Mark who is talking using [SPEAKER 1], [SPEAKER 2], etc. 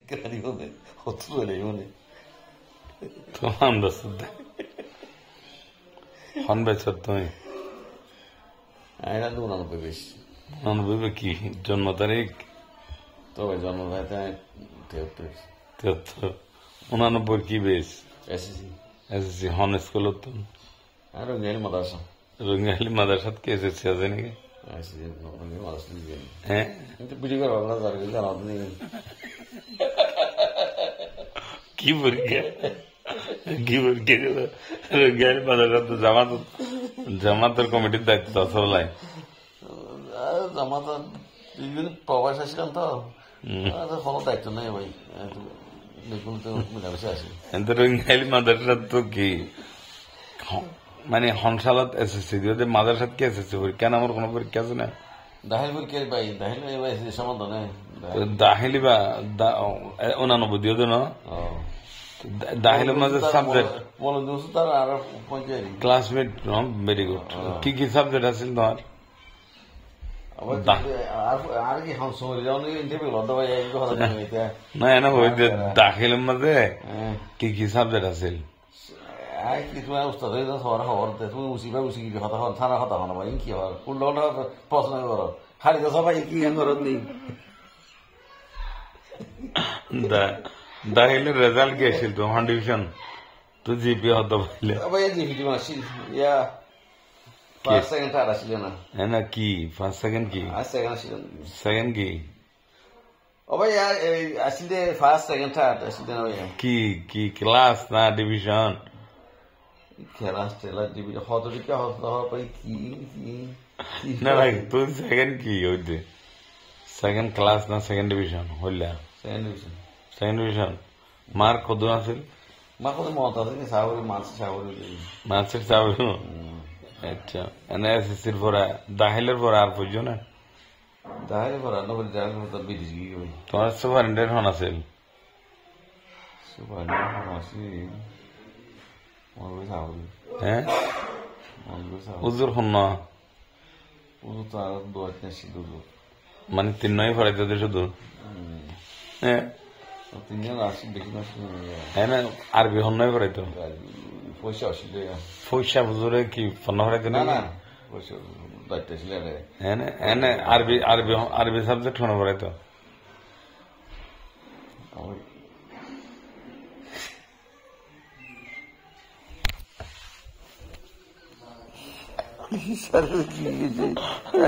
[SPEAKER 1] Gradione, otto leone.
[SPEAKER 2] Tamam da sıddı. Han beçer তুমি
[SPEAKER 1] এটা 99 বেশি।
[SPEAKER 2] 99 কি জন্ম তারিখ?
[SPEAKER 1] তবে জন্ম ভাইতে 73।
[SPEAKER 2] 73 89 কি বেশ?
[SPEAKER 1] এসএসসি।
[SPEAKER 2] এসএসসি হন স্কুল তো
[SPEAKER 1] আর রঙ্গাইল মাদ্রাসা।
[SPEAKER 2] রঙ্গাইল মাদ্রাসাত কে এসএসসি আছে নাকি?
[SPEAKER 1] এসএসসি রঙ্গাইল মাদ্রাসা দিয়ে।
[SPEAKER 2] হ্যাঁ
[SPEAKER 1] কিন্তু ভিডিও করা না জানি জানা নেই।
[SPEAKER 2] কি পরীক্ষা রঙ্গাইল মাদ্রাসা তো জামাতের কমিটির দায়িত্ব চলাই
[SPEAKER 1] জামাত বিভিন্ন প্রবাস আসলাম তো কোনো দায়িত্ব নেই ভাই দেখুন তো মিলামিশে আসি
[SPEAKER 2] কিন্তু রঙ্গাইল মাদ্রাসা তো কি মানে হনসালত এসএসসি দিয়ে মাদ্রাসাত কি এসএসসি পরীক্ষা আমার কোনো পরীক্ষা আছে না?
[SPEAKER 1] দাহিল পরীক্ষা ভাই দাহিল ভাই সমাধান
[SPEAKER 2] দাহিলি বা 89 দিয়ে দেন দাহিলের মাঝে সাবজেক্ট
[SPEAKER 1] বলে দিয়েছো তার আর পঞ্চায়েত
[SPEAKER 2] ক্লাসমেট ভেরি গুড কি কি সাবজেক্ট আছে তোমার?
[SPEAKER 1] আর কি হাম সময় ইন্টারভিউ লদ ভাই এই কথা জানিতে
[SPEAKER 2] না এনা ওই যে দাখিলের মাঝে কি কি সাবজেক্ট আছে?
[SPEAKER 1] আই কি তুমি উস্তাদ হয়ে যাও সবার খবর দে তুমি উসিবা উসি কি কথা হল থানা কথা হল ভাই কি হল কুলডল প্রশ্ন করো খালি তো সবাই কি করত নেই
[SPEAKER 2] দাখিলের রেজাল্ট কি আসছিল তো হন ডিভিশন তো জিপি হতো বলে
[SPEAKER 1] ভাই জিপি মাসি ইয়া ফার্স্ট সেকেন্ড থার্ড আসছিল না
[SPEAKER 2] এনা কি ফার্স্ট সেকেন্ড কি
[SPEAKER 1] আর সেকেন্ড আসছিল
[SPEAKER 2] সেকেন্ড কি
[SPEAKER 1] ও ভাই আসছিল ফার্স্ট সেকেন্ড থার্ড আসছিল না ভাই
[SPEAKER 2] কি কি ক্লাস না ডিভিশন
[SPEAKER 1] খেলা টেলা ডিভিশন হতো কি হতো ভাই কি
[SPEAKER 2] না ভাই তো সেকেন্ড কি হইতে সেকেন্ড ক্লাস না সেকেন্ড ডিভিশন হইলা সেকেন্ড ডিভিশন মার্ক কত আছিল?
[SPEAKER 1] মার্ক কত মত আছে কি সাবরি
[SPEAKER 2] মার্কসের সাবরি আচ্ছা এনে এসএসসির পরে দাখিলের পরে আর বুঝছো না
[SPEAKER 1] দাহিলের পরে নবীন দাহিলের মতো বিদেশ গিয়ে ভাই
[SPEAKER 2] তোমার সুপারিনটেন্ডেন্ট হন আছিল
[SPEAKER 1] সুপারিনটেন্ডেন্ট আসি মৌলভী সাবরি
[SPEAKER 2] হ্যাঁ হুজুর হন না
[SPEAKER 1] হুজুর তো আর দোয়া আসি হুজুর
[SPEAKER 2] মানে 3 নয় পড়াইতে শুধু হ্যাঁ
[SPEAKER 1] 3 জন আসি বেশি না
[SPEAKER 2] হ্যাঁ না আরবি হন নয় পড়াইতো
[SPEAKER 1] পয়সা আসলে
[SPEAKER 2] পয়সা হুজুরে কি ফোন পড়াইতে
[SPEAKER 1] না না পয়সা দায়িত্ব ছিল
[SPEAKER 2] হ্যাঁ না আরবি সাবজেক্ট ফোন পড়াইতো
[SPEAKER 1] Sarı